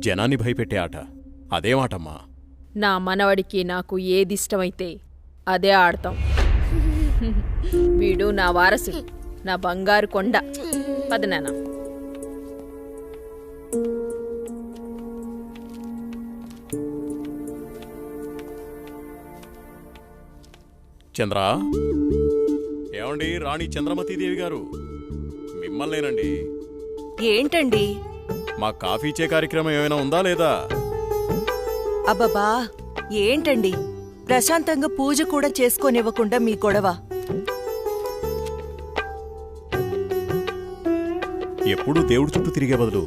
జనాన్ని భయపెట్టే ఆట అదేమాటమ్మా? నా మనవడికి నాకు ఏదిష్టమైతే అదే ఆడతాం. వీడు నా వారసుడు, నా బంగారు కొండ. పదనానా. చంద్ర, ఏమండి? రాణి చంద్రమతీదేవి గారు మిమ్మల్నేనండి. ఏంటండి? మా కాఫీ ఇచ్చే కార్యక్రమం ఏమైనా ఉందా లేదా? అబ్బబ్బా, ఏంటండి ప్రశాంతంగా పూజ కూడా చేసుకోనివ్వకుండా మీ గొడవ? ఎప్పుడూ దేవుడి చుట్టూ తిరిగే బదులు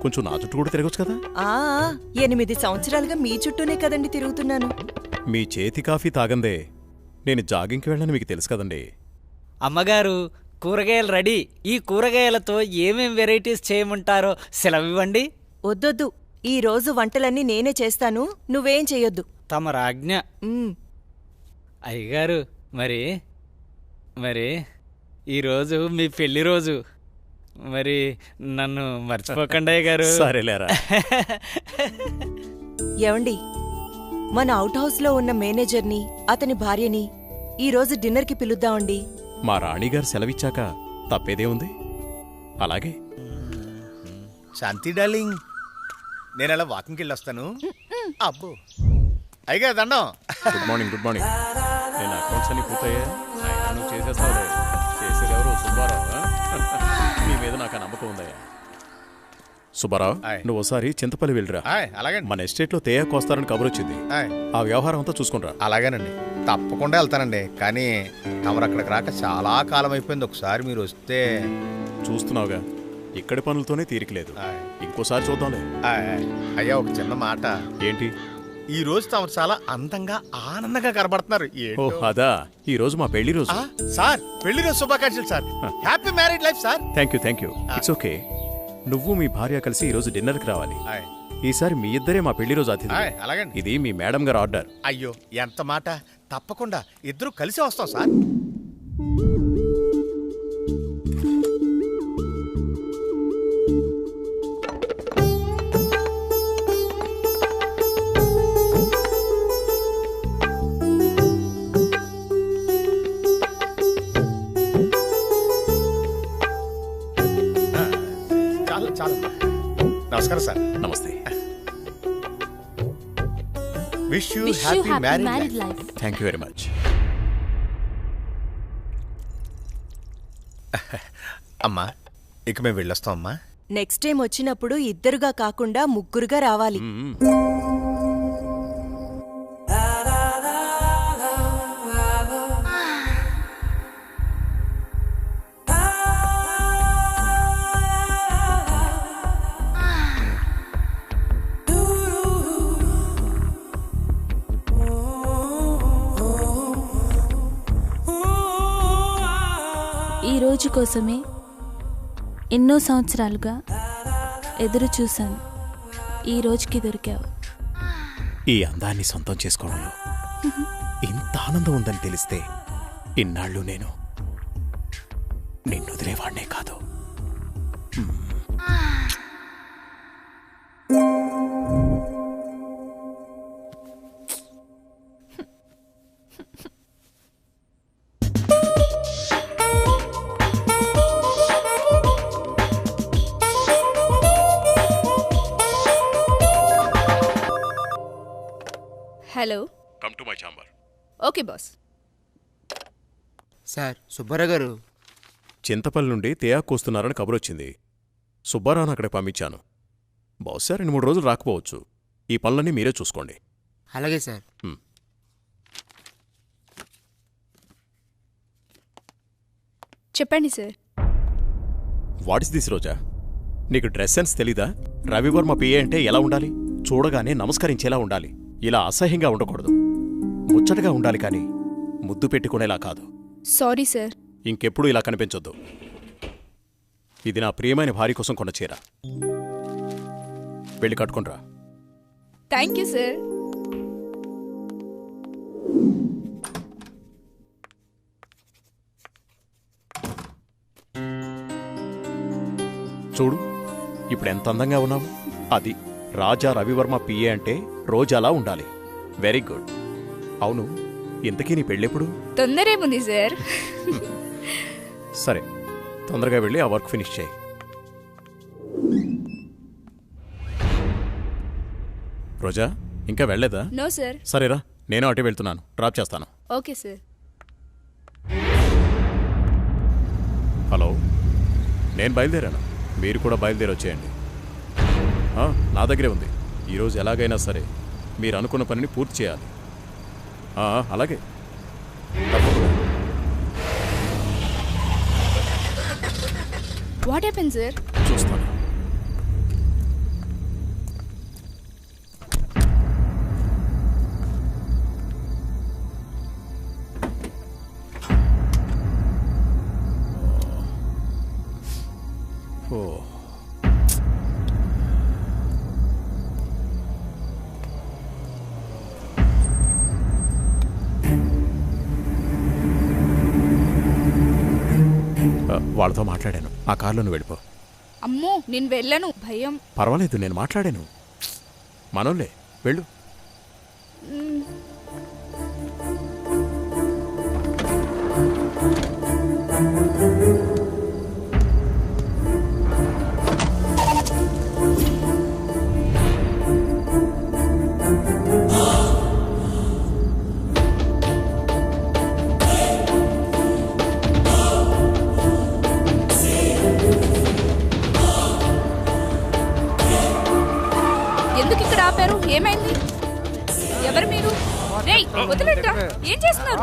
కొంచెం నా చుట్టూ కూడా తిరగచ్చు కదా. 8 సంవత్సరాలుగా మీ చుట్టూనే కదండి తిరుగుతున్నాను. మీ చేతి కాఫీ తాగందే నేను జాగింగ్కి వెళ్ళని మీకు తెలుసు కదండి. అమ్మగారు, కూరగాయలు రెడీ. ఈ కూరగాయలతో ఏమేం వెరైటీస్ చేయమంటారో సెలవివ్వండి. వద్దొద్దు, ఈ రోజు వంటలన్నీ నేనే చేస్తాను, నువ్వేం చెయ్యొద్దు. తమ రాజ్ఞ. అయ్యగారు, మరి మరి ఈరోజు మీ పెళ్లి రోజు. మరి నన్ను మర్చిపోకండి అయ్యగారు. సరేలేరా. ఏవండి, మన అవుట్ హౌస్ లో ఉన్న మేనేజర్ని, అతని భార్యని ఈరోజు డిన్నర్కి పిలుద్దామండి. మా రాణిగారు సెలవిచ్చాక తప్పేదే ఉంది. అలాగే. శాంతి డార్లింగ్, నేను అలా వాకింగ్కి వెళ్ళొస్తాను. అబ్బో అయ్యగా దండం. Good morning. Good morning. నేను అకౌంట్స్ అన్ని పూర్తయ్యా? నువ్వు చేసేస్తావు. చేసేదెవరు? సుబ్బారావు. నీ మీద నాకు నమ్మకం ఉందయ్యా. సుబ్బారావు, నువ్వు ఒకసారి చింతపల్లి వెళ్ళిరా. అలాగే. మన ఎస్టేట్లో తేయాకు వస్తారని కబురు వచ్చింది. ఆ వ్యవహారం అంతా చూసుకుంటా. అలాగేనండి, తప్పకుండా వెళ్తానండి. కానీ తమరు అక్కడికి రాక చాలా కాలం అయిపోయింది. ఒకసారి మీరు వస్తే. చూస్తున్నావుగా, ఇక్కడి పనులతోనే తీరికలేదు. ఇంకోసారి చూద్దాంలే. అయ్యా, ఒక చిన్న మాట. ఏంటి? ఈ రోజు తమరు చాలా అందంగా ఆనందంగా కనబడుతున్నారు. అదా, ఈ రోజు మా పెళ్లి రోజు. సార్, పెళ్లి రోజు శుభాకాంక్షలు sir. Happy married life sir. Thank you. It's okay. నువ్వు మీ భార్య కలిసి ఈ రోజు డిన్నర్కి రావాలి. ఈసారి మీ ఇద్దరే మా పెళ్లి రోజు అతిథి. ఇది మీ మేడం గారు ఆర్డర్. అయ్యో, ఎంత మాట. తప్పకుండా ఇద్దరు కలిసి వస్తాం సార్. చాలు. నమస్కారం సార్. నమస్తే. Wish you happy married life. Thank you very much. అమ్మా, ఇక మేము వెళ్ళొస్తాం అమ్మా. నెక్స్ట్ టైం వచ్చినప్పుడు ఇద్దరుగా కాకుండా ముగ్గురుగా రావాలి. ఈ రోజు కోసమే ఎన్నో సంవత్సరాలుగా ఎదురు చూశాను. ఈ రోజుకి దొరికావు. ఈ అందాన్ని సొంతం చేసుకోవడంలో ఇంత ఆనందం ఉందని తెలిస్తే ఇన్నాళ్ళు నేను నిన్ను వదిలేవాడినే కాదు. Hello. Come to my chamber. Okay boss. Sir, Subbarao గారు చింతపల్లి నుండి తేయాకు వస్తున్నారని కబురొచ్చింది. సుబ్బారావును అక్కడికి పంపించాను. బహుశా 2-3 రోజులు రాకపోవచ్చు. ఈ పనులన్నీ మీరే చూసుకోండి. అలాగే సార్. చెప్పండి సార్. వాట్ ఇస్ దిస్ రోజా? నీకు డ్రెస్ సెన్స్ తెలీదా? రవివర్మ పిఏ అంటే ఎలా ఉండాలి? చూడగానే నమస్కరించేలా ఉండాలి. ఇలా అసహ్యంగా ఉండకూడదు. ముచ్చటగా ఉండాలి, కానీ ముద్దు పెట్టుకునేలా కాదు. Sorry sir. ఇంకెప్పుడు ఇలా కనిపించొద్దు. ఇది నా ప్రియమైన భార్య కోసం కొన్న చీర. వెళ్ళి కట్టుకుంట్రా. Thank you sir. చూడు, ఇప్పుడు ఎంత అందంగా ఉన్నావు. అది రాజా రవివర్మ పిఏ అంటే రోజాలా ఉండాలి. Very good. అవును, ఇంతకీ నీ పెళ్ళెప్పుడు? తొందరేముంది సార్. సరే, తొందరగా వెళ్ళి ఆ వర్క్ ఫినిష్ చేయి. రోజా, ఇంకా వెళ్ళలేదా? No sir. సరేరా, నేను అటే వెళ్తున్నాను, డ్రాప్ చేస్తాను. Okay sir. హలో, నేను బయలుదేరాను, మీరు కూడా బయలుదేరి వచ్చేయండి. నా దగ్గరే ఉంది. ఈరోజు ఎలాగైనా సరే మీరు అనుకున్న పనిని పూర్తి చేయాలి. అలాగే, తప్పకుండా. What happen sir? చూస్తాను. వాళ్ళతో మాట్లాడాను. ఆ కార్లో నువ్వు వెళ్ళిపో. అమ్మో, నేను వెళ్ళను, భయం. పర్వాలేదు, నేను మాట్లాడాను. మనోళ్ళే, వెళ్ళు. ఎందుకు ఇక్కడ ఆపారు? ఏమైంది? ఎవరు మీరు? రేయ్, వదిలేంట్రా. ఏం చేస్తున్నారు?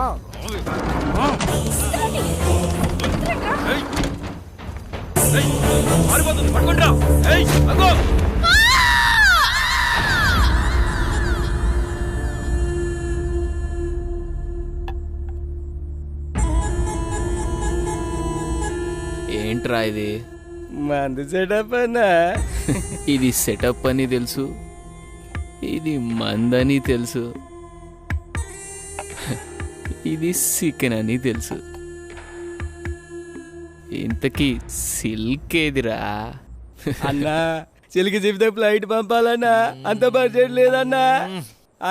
ఏంట్రా ఇది? మంది సెటప్ అన్నా. ఇది సెటప్ అని తెలుసు, ఇది మందని తెలుసు, ఇది చికెన్ అని తెలుసు. ఇంతకీ సిల్క్ ఏదిరా? అన్నా, చిలికి చెబితే ఫ్లైట్ పంపాలన్నా, అంత బడ్జెట్ లేదన్నా.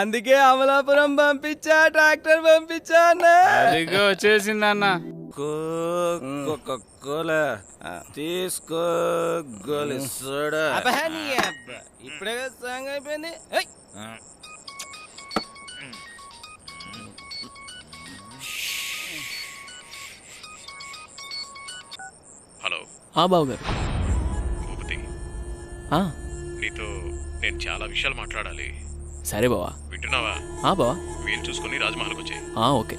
అందుకే అమలాపురం పంపించా, ట్రాక్టర్ పంపించా అన్నా. అదిగో వచ్చేసింది అన్న. తీసుకో ఇప్పుడే సాంగ్ అయిపోయింది. హలో. బావగారు. భూపతి, నీతో నేను చాలా విషయాలు మాట్లాడాలి. సరే బావా. వింటున్నావా? బావా, వీలు చూసుకుని రాజమహల్కి వచ్చాయి. ఓకే.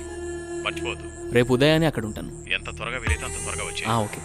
మర్చిపోవద్దు. రేపు ఉదయాన్నే అక్కడ ఉంటాను. ఎంత త్వరగా వీలైతే అంత త్వరగా వచ్చాయి. ఓకే.